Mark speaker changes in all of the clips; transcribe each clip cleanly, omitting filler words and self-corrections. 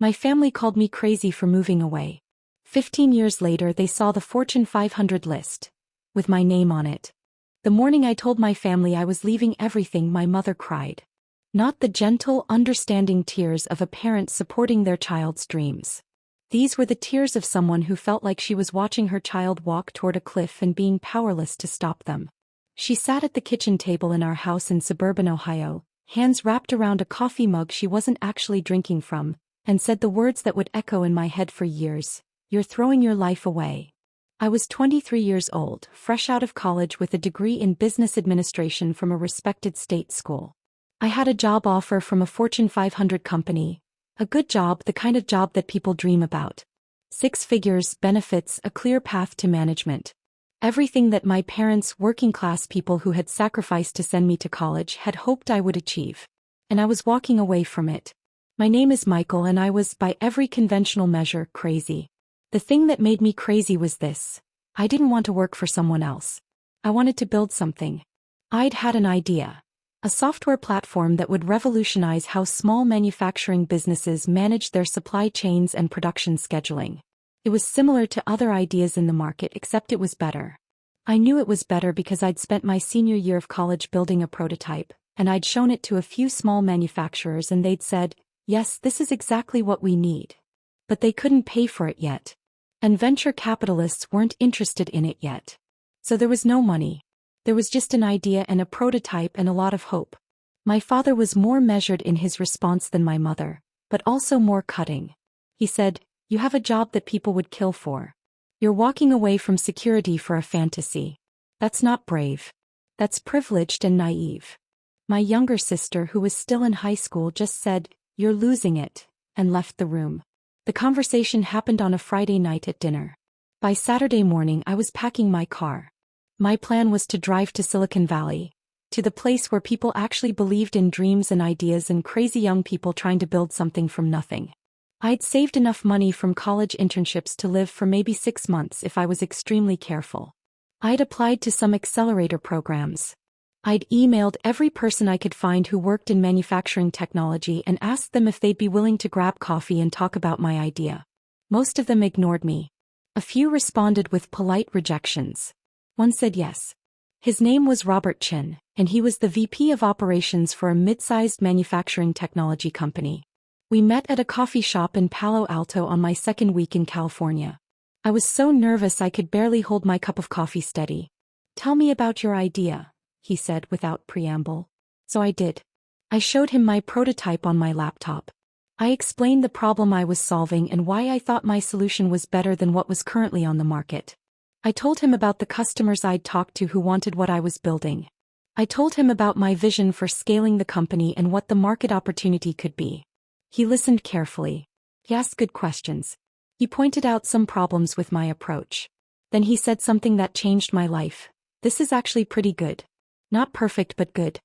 Speaker 1: My family called me crazy for moving away. 15 years later they saw the Fortune 500 list, with my name on it. The morning I told my family I was leaving everything, my mother cried. Not the gentle, understanding tears of a parent supporting their child's dreams. These were the tears of someone who felt like she was watching her child walk toward a cliff and being powerless to stop them. She sat at the kitchen table in our house in suburban Ohio, hands wrapped around a coffee mug she wasn't actually drinking from, and said the words that would echo in my head for years: "You're throwing your life away." I was 23 years old, fresh out of college with a degree in business administration from a respected state school. I had a job offer from a Fortune 500 company. A good job, the kind of job that people dream about. 6 figures, benefits, a clear path to management. Everything that my parents, working-class people who had sacrificed to send me to college, had hoped I would achieve. And I was walking away from it. My name is Michael and I was, by every conventional measure, crazy. The thing that made me crazy was this. I didn't want to work for someone else. I wanted to build something. I'd had an idea. A software platform that would revolutionize how small manufacturing businesses manage their supply chains and production scheduling. It was similar to other ideas in the market, except it was better. I knew it was better because I'd spent my senior year of college building a prototype, and I'd shown it to a few small manufacturers and they'd said, "Yes, this is exactly what we need." But they couldn't pay for it yet. And venture capitalists weren't interested in it yet. So there was no money. There was just an idea and a prototype and a lot of hope. My father was more measured in his response than my mother, but also more cutting. He said, "You have a job that people would kill for. You're walking away from security for a fantasy. That's not brave. That's privileged and naive." My younger sister, who was still in high school, just said, "You're losing it," and left the room. The conversation happened on a Friday night at dinner. By Saturday morning I was packing my car. My plan was to drive to Silicon Valley, to the place where people actually believed in dreams and ideas and crazy young people trying to build something from nothing. I'd saved enough money from college internships to live for maybe 6 months if I was extremely careful. I'd applied to some accelerator programs. I'd emailed every person I could find who worked in manufacturing technology and asked them if they'd be willing to grab coffee and talk about my idea. Most of them ignored me. A few responded with polite rejections. One said yes. His name was Robert Chin, and he was the VP of operations for a mid-sized manufacturing technology company. We met at a coffee shop in Palo Alto on my second week in California. I was so nervous I could barely hold my cup of coffee steady. "Tell me about your idea," he said without preamble. So I did. I showed him my prototype on my laptop. I explained the problem I was solving and why I thought my solution was better than what was currently on the market. I told him about the customers I'd talked to who wanted what I was building. I told him about my vision for scaling the company and what the market opportunity could be. He listened carefully. He asked good questions. He pointed out some problems with my approach. Then he said something that changed my life. "This is actually pretty good. Not perfect but good.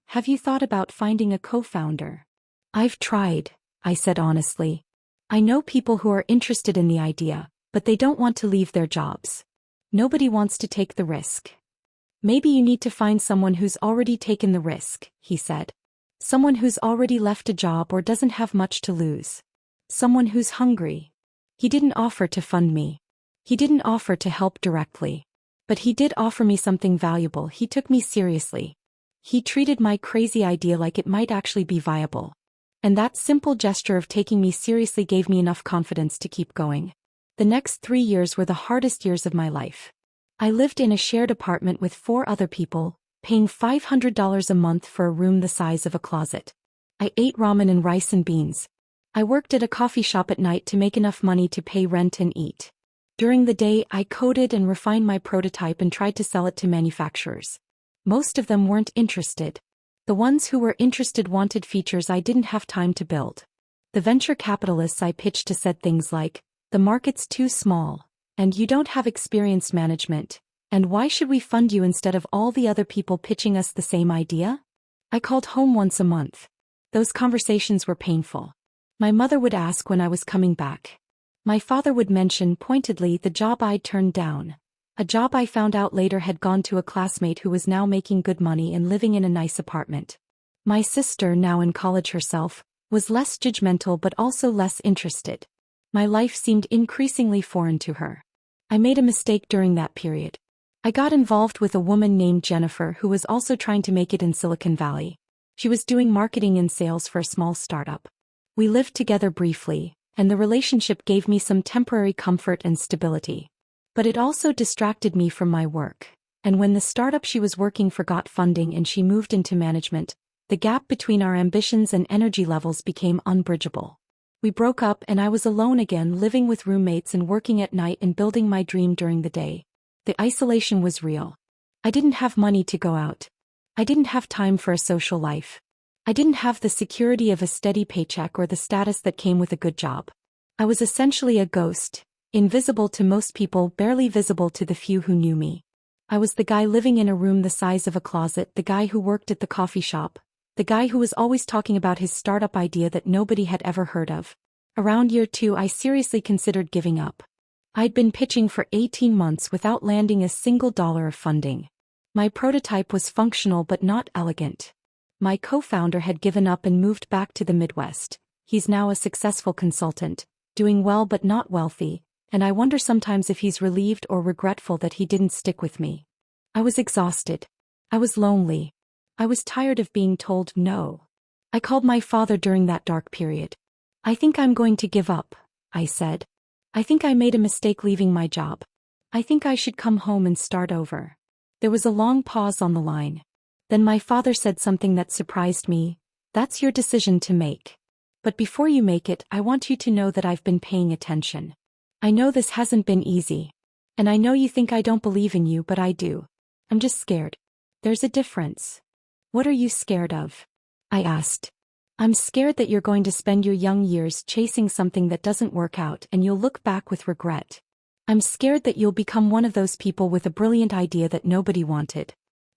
Speaker 1: Have you thought about finding a co-founder?" "I've tried," I said honestly. "I know people who are interested in the idea, but they don't want to leave their jobs. Nobody wants to take the risk." "Maybe you need to find someone who's already taken the risk," he said. "Someone who's already left a job or doesn't have much to lose. Someone who's hungry." He didn't offer to fund me. He didn't offer to help directly. But he did offer me something valuable. He took me seriously. He treated my crazy idea like it might actually be viable. And that simple gesture of taking me seriously gave me enough confidence to keep going. The next 3 years were the hardest years of my life. I lived in a shared apartment with 4 other people, paying $500 a month for a room the size of a closet. I ate ramen and rice and beans. I worked at a coffee shop at night to make enough money to pay rent and eat. During the day, I coded and refined my prototype and tried to sell it to manufacturers. Most of them weren't interested. The ones who were interested wanted features I didn't have time to build. The venture capitalists I pitched to said things like, "The market's too small, and you don't have experienced management, and why should we fund you instead of all the other people pitching us the same idea?" I called home once a month. Those conversations were painful. My mother would ask when I was coming back. My father would mention pointedly the job I'd turned down, a job I found out later had gone to a classmate who was now making good money and living in a nice apartment. My sister, now in college herself, was less judgmental but also less interested. My life seemed increasingly foreign to her. I made a mistake during that period. I got involved with a woman named Jennifer who was also trying to make it in Silicon Valley. She was doing marketing and sales for a small startup. We lived together briefly, and the relationship gave me some temporary comfort and stability. But it also distracted me from my work. And when the startup she was working for got funding and she moved into management, the gap between our ambitions and energy levels became unbridgeable. We broke up and I was alone again, living with roommates and working at night and building my dream during the day. The isolation was real. I didn't have money to go out. I didn't have time for a social life. I didn't have the security of a steady paycheck or the status that came with a good job. I was essentially a ghost, invisible to most people, barely visible to the few who knew me. I was the guy living in a room the size of a closet, the guy who worked at the coffee shop, the guy who was always talking about his startup idea that nobody had ever heard of. Around year 2, I seriously considered giving up. I'd been pitching for 18 months without landing a single dollar of funding. My prototype was functional but not elegant. My co-founder had given up and moved back to the Midwest. He's now a successful consultant, doing well but not wealthy, and I wonder sometimes if he's relieved or regretful that he didn't stick with me. I was exhausted. I was lonely. I was tired of being told no. I called my father during that dark period. "I think I'm going to give up," I said. "I think I made a mistake leaving my job. I think I should come home and start over." There was a long pause on the line. Then my father said something that surprised me. "That's your decision to make. But before you make it, I want you to know that I've been paying attention. I know this hasn't been easy. And I know you think I don't believe in you, but I do. I'm just scared. There's a difference." "What are you scared of?" I asked. "I'm scared that you're going to spend your young years chasing something that doesn't work out and you'll look back with regret. I'm scared that you'll become one of those people with a brilliant idea that nobody wanted.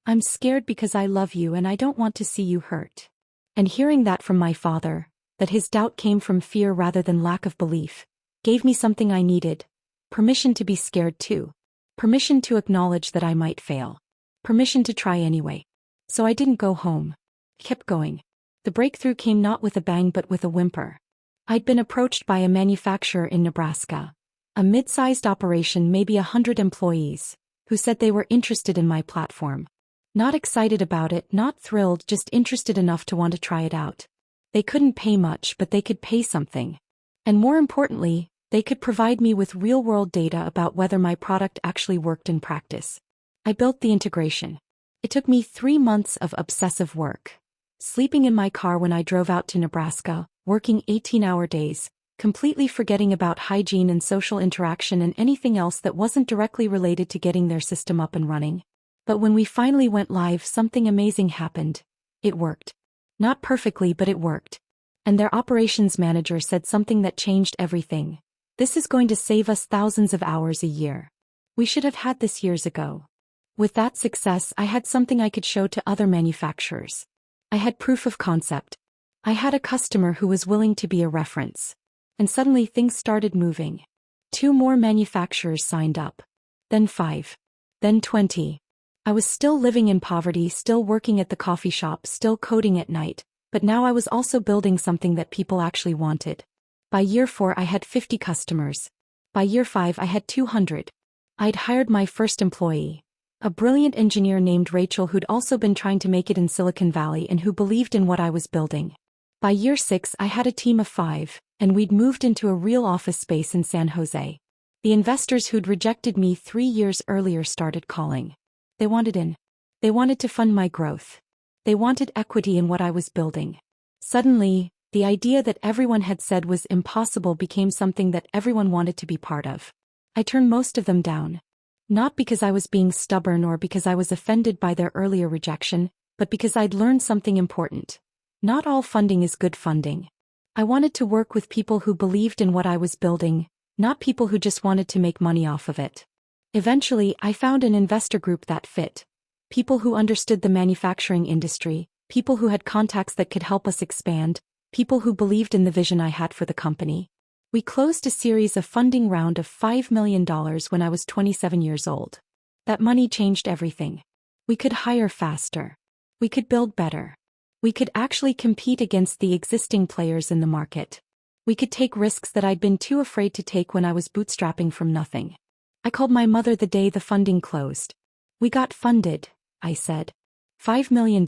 Speaker 1: I'm scared because I love you and I don't want to see you hurt." And hearing that from my father, that his doubt came from fear rather than lack of belief, gave me something I needed: permission to be scared too. Permission to acknowledge that I might fail. Permission to try anyway. So I didn't go home. I kept going. The breakthrough came not with a bang but with a whimper. I'd been approached by a manufacturer in Nebraska, a mid-sized operation, maybe 100 employees, who said they were interested in my platform. Not excited about it, not thrilled, just interested enough to want to try it out. They couldn't pay much, but they could pay something. And more importantly, they could provide me with real-world data about whether my product actually worked in practice. I built the integration. It took me 3 months of obsessive work. Sleeping in my car when I drove out to Nebraska, working 18-hour days, completely forgetting about hygiene and social interaction and anything else that wasn't directly related to getting their system up and running. But when we finally went live, something amazing happened. It worked. Not perfectly, but it worked. And their operations manager said something that changed everything. "This is going to save us thousands of hours a year. We should have had this years ago." With that success, I had something I could show to other manufacturers. I had proof of concept. I had a customer who was willing to be a reference. And suddenly things started moving. 2 more manufacturers signed up. Then 5. Then 20. I was still living in poverty, still working at the coffee shop, still coding at night, but now I was also building something that people actually wanted. By year 4 I had 50 customers. By year 5 I had 200. I'd hired my first employee, a brilliant engineer named Rachel who'd also been trying to make it in Silicon Valley and who believed in what I was building. By year 6 I had a team of 5, and we'd moved into a real office space in San Jose. The investors who'd rejected me 3 years earlier started calling. They wanted in. They wanted to fund my growth. They wanted equity in what I was building. Suddenly, the idea that everyone had said was impossible became something that everyone wanted to be part of. I turned most of them down. Not because I was being stubborn or because I was offended by their earlier rejection, but because I'd learned something important. Not all funding is good funding. I wanted to work with people who believed in what I was building, not people who just wanted to make money off of it. Eventually, I found an investor group that fit. People who understood the manufacturing industry, people who had contacts that could help us expand, people who believed in the vision I had for the company. We closed a series of funding round of $5 million when I was 27 years old. That money changed everything. We could hire faster. We could build better. We could actually compete against the existing players in the market. We could take risks that I'd been too afraid to take when I was bootstrapping from nothing. I called my mother the day the funding closed. We got funded, I said. $5 million.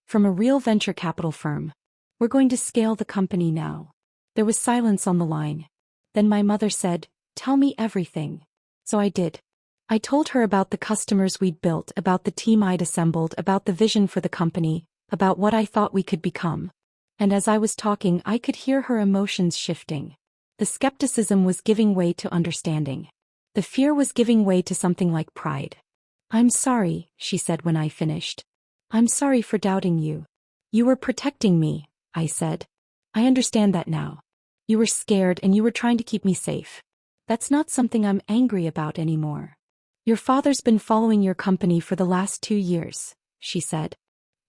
Speaker 1: From a real venture capital firm. We're going to scale the company now. There was silence on the line. Then my mother said, "Tell me everything." So I did. I told her about the customers we'd built, about the team I'd assembled, about the vision for the company, about what I thought we could become. And as I was talking, I could hear her emotions shifting. The skepticism was giving way to understanding. The fear was giving way to something like pride. "I'm sorry," she said when I finished. "I'm sorry for doubting you. You were protecting me," I said. "I understand that now. You were scared and you were trying to keep me safe. That's not something I'm angry about anymore. Your father's been following your company for the last 2 years," she said.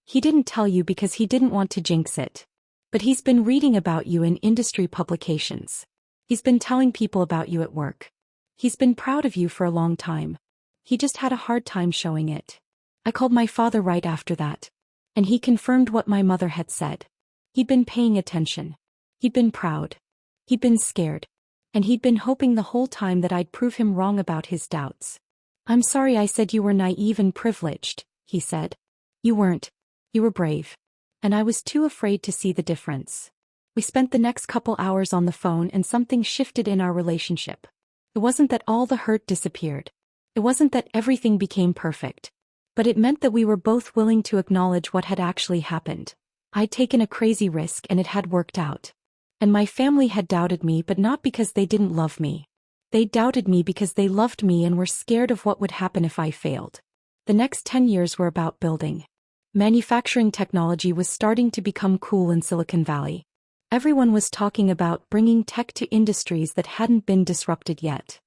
Speaker 1: "He didn't tell you because he didn't want to jinx it. But he's been reading about you in industry publications. He's been telling people about you at work. He's been proud of you for a long time. He just had a hard time showing it." I called my father right after that. And he confirmed what my mother had said. He'd been paying attention. He'd been proud. He'd been scared. And he'd been hoping the whole time that I'd prove him wrong about his doubts. "I'm sorry I said you were naive and privileged," he said. "You weren't. You were brave. And I was too afraid to see the difference." We spent the next couple hours on the phone and something shifted in our relationship. It wasn't that all the hurt disappeared. It wasn't that everything became perfect. But it meant that we were both willing to acknowledge what had actually happened. I'd taken a crazy risk and it had worked out. And my family had doubted me, but not because they didn't love me. They doubted me because they loved me and were scared of what would happen if I failed. The next 10 years were about building. Manufacturing technology was starting to become cool in Silicon Valley. Everyone was talking about bringing tech to industries that hadn't been disrupted yet.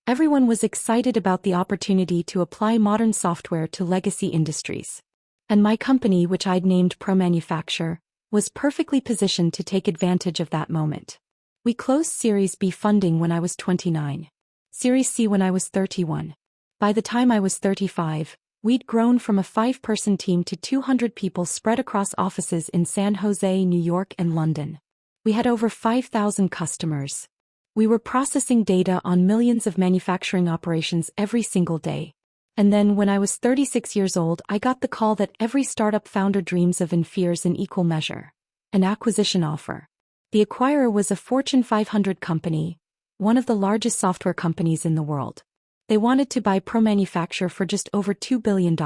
Speaker 1: Everyone was excited about the opportunity to apply modern software to legacy industries. And my company, which I'd named ProManufacture, was perfectly positioned to take advantage of that moment. We closed Series B funding when I was 29. Series C when I was 31. By the time I was 35, we'd grown from a 5-person team to 200 people spread across offices in San Jose, New York, and London. We had over 5,000 customers. We were processing data on millions of manufacturing operations every single day. And then, when I was 36 years old, I got the call that every startup founder dreams of and fears in equal measure: an acquisition offer. The acquirer was a Fortune 500 company, one of the largest software companies in the world. They wanted to buy ProManufacture for just over $2 billion.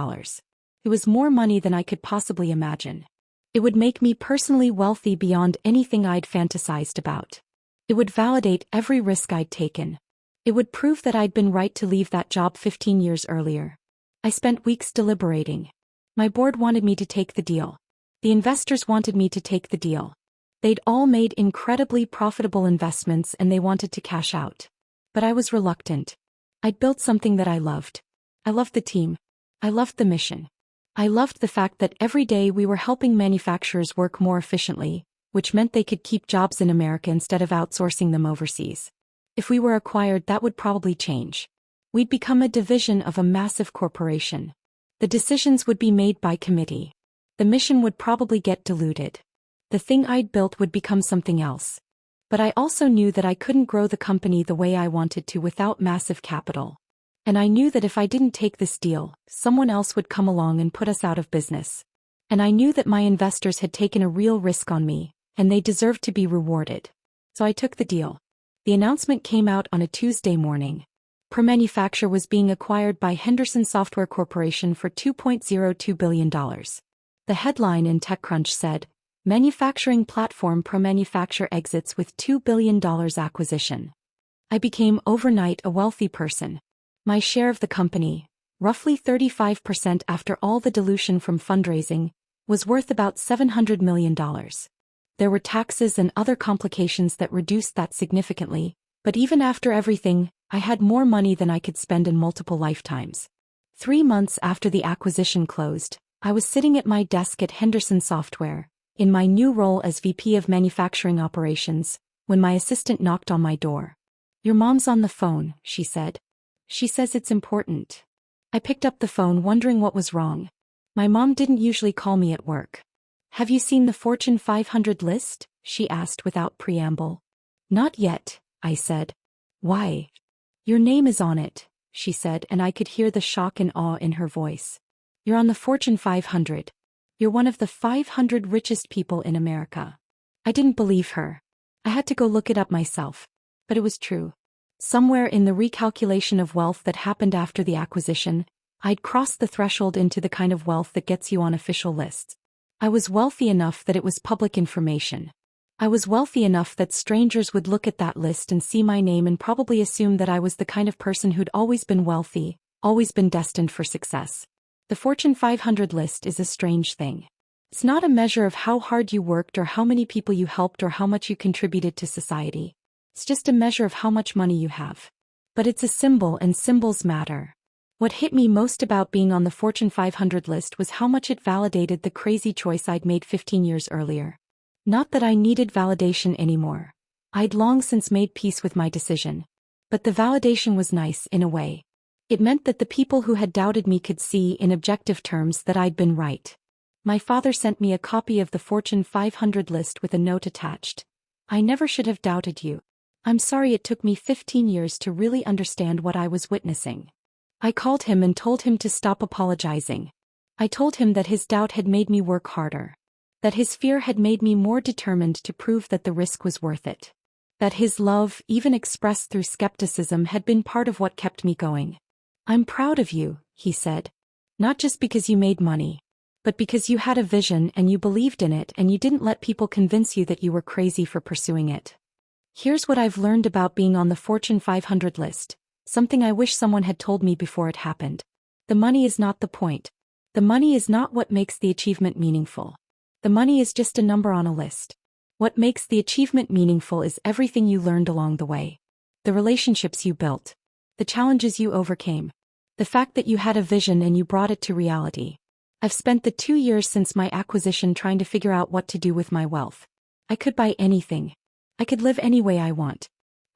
Speaker 1: It was more money than I could possibly imagine. It would make me personally wealthy beyond anything I'd fantasized about. It would validate every risk I'd taken. It would prove that I'd been right to leave that job 15 years earlier. I spent weeks deliberating. My board wanted me to take the deal. The investors wanted me to take the deal. They'd all made incredibly profitable investments and they wanted to cash out. But I was reluctant. I'd built something that I loved. I loved the team. I loved the mission. I loved the fact that every day we were helping manufacturers work more efficiently, which meant they could keep jobs in America instead of outsourcing them overseas. If we were acquired, that would probably change. We'd become a division of a massive corporation. The decisions would be made by committee. The mission would probably get diluted. The thing I'd built would become something else. But I also knew that I couldn't grow the company the way I wanted to without massive capital. And I knew that if I didn't take this deal, someone else would come along and put us out of business. And I knew that my investors had taken a real risk on me, and they deserved to be rewarded. So I took the deal. The announcement came out on a Tuesday morning. ProManufacture was being acquired by Henderson Software Corporation for $2.02 billion. The headline in TechCrunch said, "Manufacturing platform ProManufacture exits with $2 billion acquisition." I became overnight a wealthy person. My share of the company, roughly 35% after all the dilution from fundraising, was worth about $700 million. There were taxes and other complications that reduced that significantly, but even after everything, I had more money than I could spend in multiple lifetimes. 3 months after the acquisition closed, I was sitting at my desk at Henderson Software, in my new role as VP of Manufacturing Operations, when my assistant knocked on my door. "Your mom's on the phone," she said. "She says it's important." I picked up the phone wondering what was wrong. My mom didn't usually call me at work. Have you seen the Fortune 500 list? She asked without preamble. Not yet, I said. Why? Your name is on it, she said, and I could hear the shock and awe in her voice. You're on the Fortune 500. You're one of the 500 richest people in America. I didn't believe her. I had to go look it up myself. But it was true. Somewhere in the recalculation of wealth that happened after the acquisition, I'd crossed the threshold into the kind of wealth that gets you on official lists. I was wealthy enough that it was public information. I was wealthy enough that strangers would look at that list and see my name and probably assume that I was the kind of person who'd always been wealthy, always been destined for success. The Fortune 500 list is a strange thing. It's not a measure of how hard you worked or how many people you helped or how much you contributed to society. It's just a measure of how much money you have. But it's a symbol, and symbols matter. What hit me most about being on the Fortune 500 list was how much it validated the crazy choice I'd made 15 years earlier. Not that I needed validation anymore. I'd long since made peace with my decision. But the validation was nice in a way. It meant that the people who had doubted me could see in objective terms that I'd been right. My father sent me a copy of the Fortune 500 list with a note attached. I never should have doubted you. I'm sorry it took me 15 years to really understand what I was witnessing. I called him and told him to stop apologizing. I told him that his doubt had made me work harder. That his fear had made me more determined to prove that the risk was worth it. That his love, even expressed through skepticism, had been part of what kept me going. I'm proud of you, he said. Not just because you made money, but because you had a vision and you believed in it and you didn't let people convince you that you were crazy for pursuing it. Here's what I've learned about being on the Fortune 500 list, something I wish someone had told me before it happened. The money is not the point. The money is not what makes the achievement meaningful. The money is just a number on a list. What makes the achievement meaningful is everything you learned along the way. The relationships you built. The challenges you overcame. The fact that you had a vision and you brought it to reality. I've spent the 2 years since my acquisition trying to figure out what to do with my wealth. I could buy anything. I could live any way I want.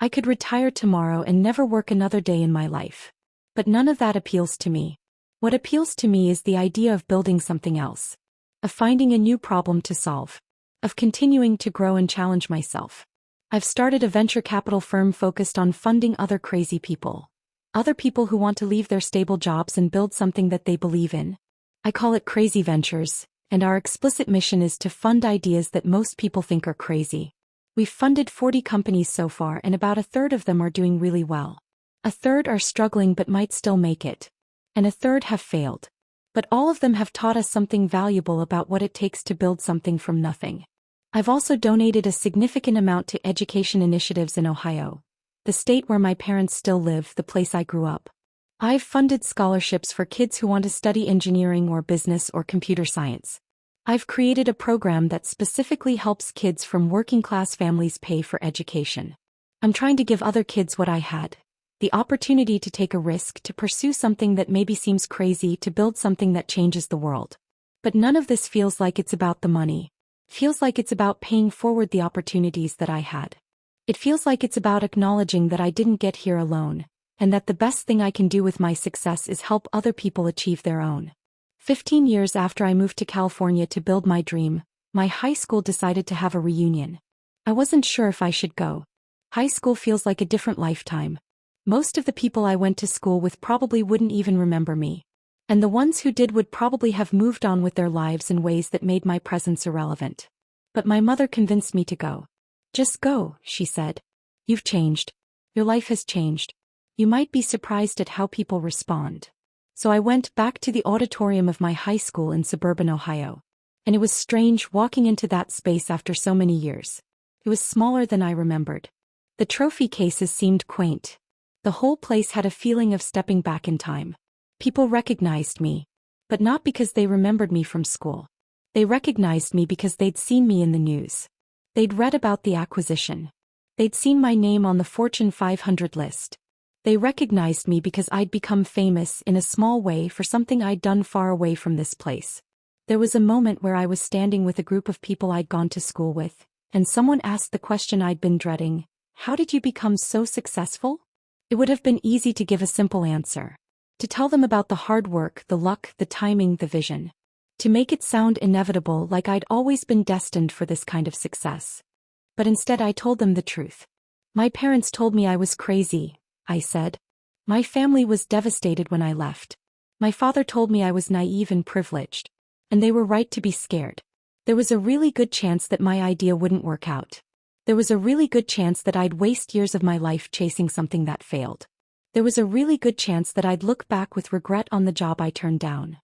Speaker 1: I could retire tomorrow and never work another day in my life. But none of that appeals to me. What appeals to me is the idea of building something else. Of finding a new problem to solve. Of continuing to grow and challenge myself. I've started a venture capital firm focused on funding other crazy people. Other people who want to leave their stable jobs and build something that they believe in. I call it Crazy Ventures, and our explicit mission is to fund ideas that most people think are crazy. We've funded 40 companies so far, and about a third of them are doing really well. A third are struggling but might still make it. And a third have failed. But all of them have taught us something valuable about what it takes to build something from nothing. I've also donated a significant amount to education initiatives in Ohio, the state where my parents still live, the place I grew up. I've funded scholarships for kids who want to study engineering or business or computer science. I've created a program that specifically helps kids from working-class families pay for education. I'm trying to give other kids what I had. The opportunity to take a risk, to pursue something that maybe seems crazy, to build something that changes the world. But none of this feels like it's about the money. It feels like it's about paying forward the opportunities that I had. It feels like it's about acknowledging that I didn't get here alone, and that the best thing I can do with my success is help other people achieve their own. 15 years after I moved to California to build my dream, my high school decided to have a reunion. I wasn't sure if I should go. High school feels like a different lifetime. Most of the people I went to school with probably wouldn't even remember me. And the ones who did would probably have moved on with their lives in ways that made my presence irrelevant. But my mother convinced me to go. Just go, she said. You've changed. Your life has changed. You might be surprised at how people respond. So I went back to the auditorium of my high school in suburban Ohio. And it was strange walking into that space after so many years. It was smaller than I remembered. The trophy cases seemed quaint. The whole place had a feeling of stepping back in time. People recognized me. But not because they remembered me from school. They recognized me because they'd seen me in the news. They'd read about the acquisition. They'd seen my name on the Fortune 500 list. They recognized me because I'd become famous in a small way for something I'd done far away from this place. There was a moment where I was standing with a group of people I'd gone to school with, and someone asked the question I'd been dreading, "How did you become so successful?" It would have been easy to give a simple answer. To tell them about the hard work, the luck, the timing, the vision. to make it sound inevitable, like I'd always been destined for this kind of success. But instead I told them the truth. My parents told me I was crazy, I said. My family was devastated when I left. My father told me I was naive and privileged. And they were right to be scared. There was a really good chance that my idea wouldn't work out. There was a really good chance that I'd waste years of my life chasing something that failed. There was a really good chance that I'd look back with regret on the job I turned down.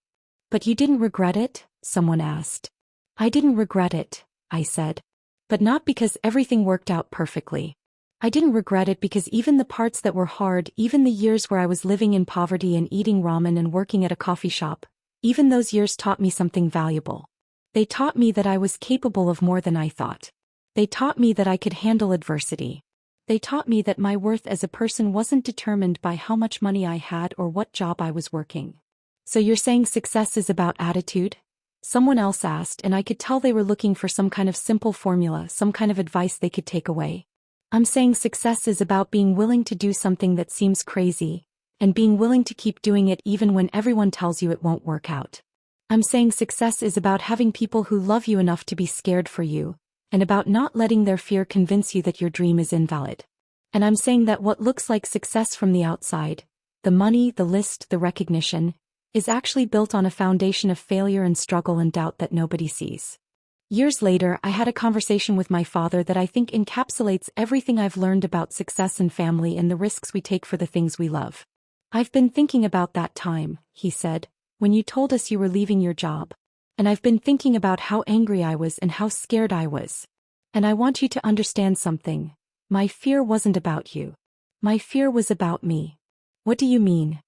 Speaker 1: But you didn't regret it? Someone asked. I didn't regret it, I said. But not because everything worked out perfectly. I didn't regret it because even the parts that were hard, even the years where I was living in poverty and eating ramen and working at a coffee shop, even those years taught me something valuable. They taught me that I was capable of more than I thought. They taught me that I could handle adversity. They taught me that my worth as a person wasn't determined by how much money I had or what job I was working. So you're saying success is about attitude? Someone else asked, and I could tell they were looking for some kind of simple formula, some kind of advice they could take away. I'm saying success is about being willing to do something that seems crazy, and being willing to keep doing it even when everyone tells you it won't work out. I'm saying success is about having people who love you enough to be scared for you, and about not letting their fear convince you that your dream is invalid. And I'm saying that what looks like success from the outside, the money, the list, the recognition, is actually built on a foundation of failure and struggle and doubt that nobody sees. Years later, I had a conversation with my father that I think encapsulates everything I've learned about success and family and the risks we take for the things we love. I've been thinking about that time, he said, when you told us you were leaving your job. And I've been thinking about how angry I was and how scared I was. And I want you to understand something. My fear wasn't about you. My fear was about me. What do you mean?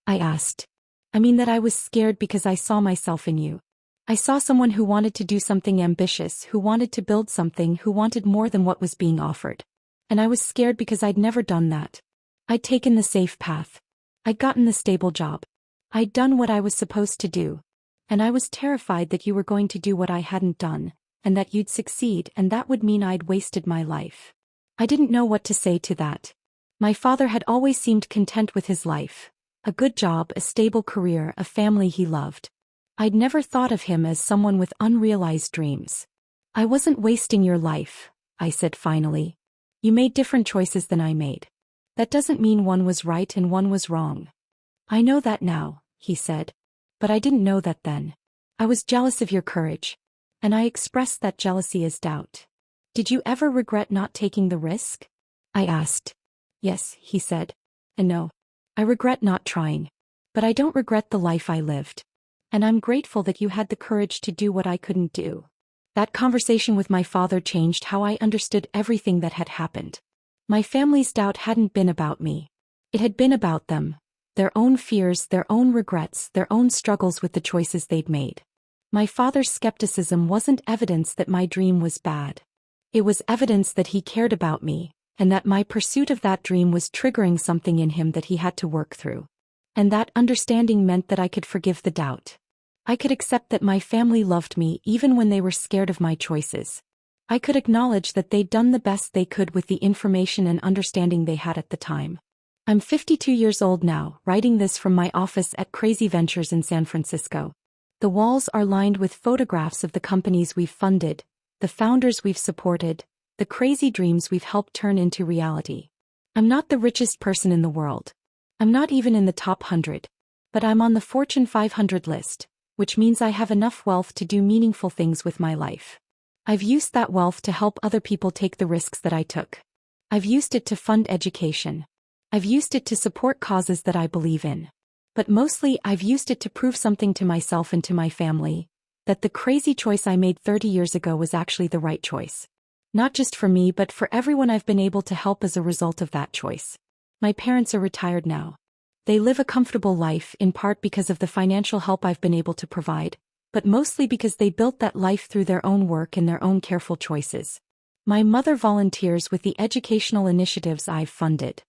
Speaker 1: I asked. I mean that I was scared because I saw myself in you. I saw someone who wanted to do something ambitious, who wanted to build something, who wanted more than what was being offered. And I was scared because I'd never done that. I'd taken the safe path. I'd gotten the stable job. I'd done what I was supposed to do. And I was terrified that you were going to do what I hadn't done, and that you'd succeed, and that would mean I'd wasted my life. I didn't know what to say to that. My father had always seemed content with his life. A good job, a stable career, a family he loved. I'd never thought of him as someone with unrealized dreams. I wasn't wasting your life, I said finally. You made different choices than I made. That doesn't mean one was right and one was wrong. I know that now, he said. But I didn't know that then. I was jealous of your courage. And I expressed that jealousy as doubt. Did you ever regret not taking the risk? I asked. Yes, he said. And no. I regret not trying. But I don't regret the life I lived. And I'm grateful that you had the courage to do what I couldn't do. That conversation with my father changed how I understood everything that had happened. My family's doubt hadn't been about me. It had been about them. Their own fears, their own regrets, their own struggles with the choices they'd made. My father's skepticism wasn't evidence that my dream was bad. It was evidence that he cared about me, and that my pursuit of that dream was triggering something in him that he had to work through. And that understanding meant that I could forgive the doubt. I could accept that my family loved me even when they were scared of my choices. I could acknowledge that they'd done the best they could with the information and understanding they had at the time. I'm 52 years old now, writing this from my office at Crazy Ventures in San Francisco. The walls are lined with photographs of the companies we've funded, the founders we've supported, the crazy dreams we've helped turn into reality. I'm not the richest person in the world. I'm not even in the top 100. But I'm on the Fortune 500 list, which means I have enough wealth to do meaningful things with my life. I've used that wealth to help other people take the risks that I took. I've used it to fund education. I've used it to support causes that I believe in. But mostly I've used it to prove something to myself and to my family, that the crazy choice I made 30 years ago was actually the right choice. Not just for me but for everyone I've been able to help as a result of that choice. My parents are retired now. They live a comfortable life in part because of the financial help I've been able to provide, but mostly because they built that life through their own work and their own careful choices. My mother volunteers with the educational initiatives I've funded.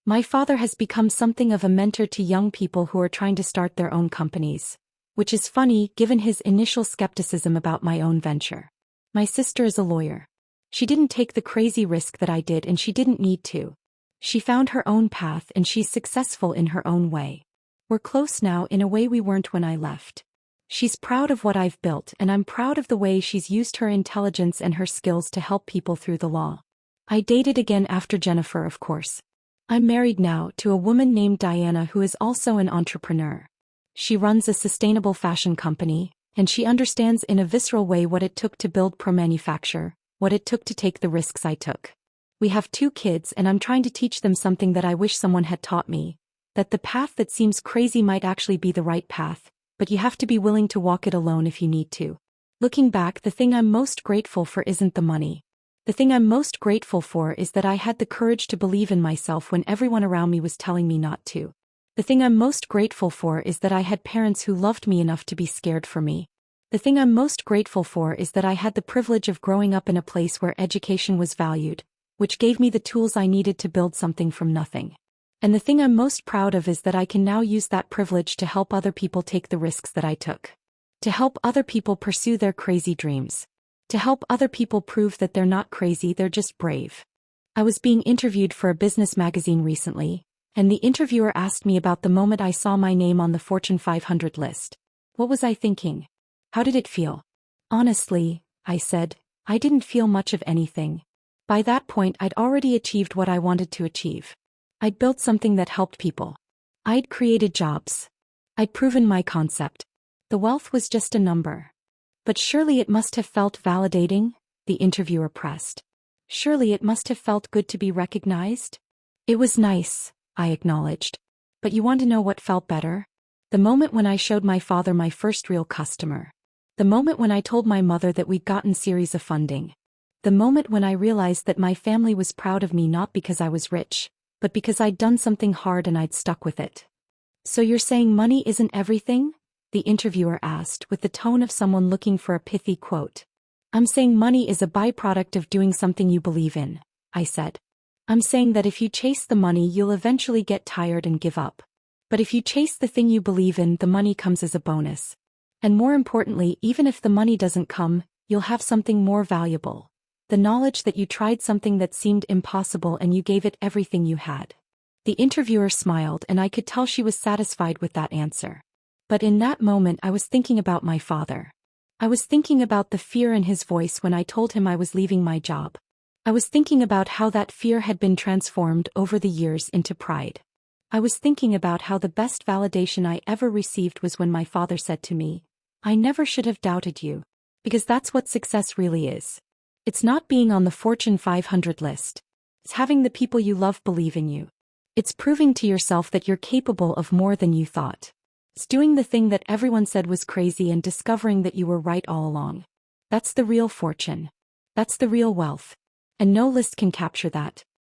Speaker 1: My father has become something of a mentor to young people who are trying to start their own companies, which is funny given his initial skepticism about my own venture. My sister is a lawyer. She didn't take the crazy risk that I did and she didn't need to. She found her own path and she's successful in her own way. We're close now in a way we weren't when I left. She's proud of what I've built, and I'm proud of the way she's used her intelligence and her skills to help people through the law. I dated again after Jennifer, of course. I'm married now to a woman named Diana who is also an entrepreneur. She runs a sustainable fashion company, and she understands in a visceral way what it took to build Pro Manufacture, what it took to take the risks I took. We have 2 kids, and I'm trying to teach them something that I wish someone had taught me, that the path that seems crazy might actually be the right path, but you have to be willing to walk it alone if you need to. Looking back, the thing I'm most grateful for isn't the money. The thing I'm most grateful for is that I had the courage to believe in myself when everyone around me was telling me not to. The thing I'm most grateful for is that I had parents who loved me enough to be scared for me. The thing I'm most grateful for is that I had the privilege of growing up in a place where education was valued, which gave me the tools I needed to build something from nothing. And the thing I'm most proud of is that I can now use that privilege to help other people take the risks that I took. To help other people pursue their crazy dreams. To help other people prove that they're not crazy, they're just brave. I was being interviewed for a business magazine recently, and the interviewer asked me about the moment I saw my name on the Fortune 500 list. What was I thinking? How did it feel? Honestly, I said, I didn't feel much of anything. By that point, I'd already achieved what I wanted to achieve. I'd built something that helped people. I'd created jobs. I'd proven my concept. The wealth was just a number. But surely it must have felt validating, the interviewer pressed. Surely it must have felt good to be recognized? It was nice, I acknowledged. But you want to know what felt better? The moment when I showed my father my first real customer. The moment when I told my mother that we'd gotten series of funding. The moment when I realized that my family was proud of me not because I was rich, but because I'd done something hard and I'd stuck with it. So you're saying money isn't everything? The interviewer asked with the tone of someone looking for a pithy quote. I'm saying money is a byproduct of doing something you believe in, I said. I'm saying that if you chase the money, you'll eventually get tired and give up. But if you chase the thing you believe in, the money comes as a bonus. And more importantly, even if the money doesn't come, you'll have something more valuable. The knowledge that you tried something that seemed impossible and you gave it everything you had. The interviewer smiled, and I could tell she was satisfied with that answer. But in that moment I was thinking about my father. I was thinking about the fear in his voice when I told him I was leaving my job. I was thinking about how that fear had been transformed over the years into pride. I was thinking about how the best validation I ever received was when my father said to me, I never should have doubted you. Because that's what success really is. It's not being on the Fortune 500 list. It's having the people you love believe in you. It's proving to yourself that you're capable of more than you thought. It's doing the thing that everyone said was crazy and discovering that you were right all along. That's the real fortune. That's the real wealth. And no list can capture that.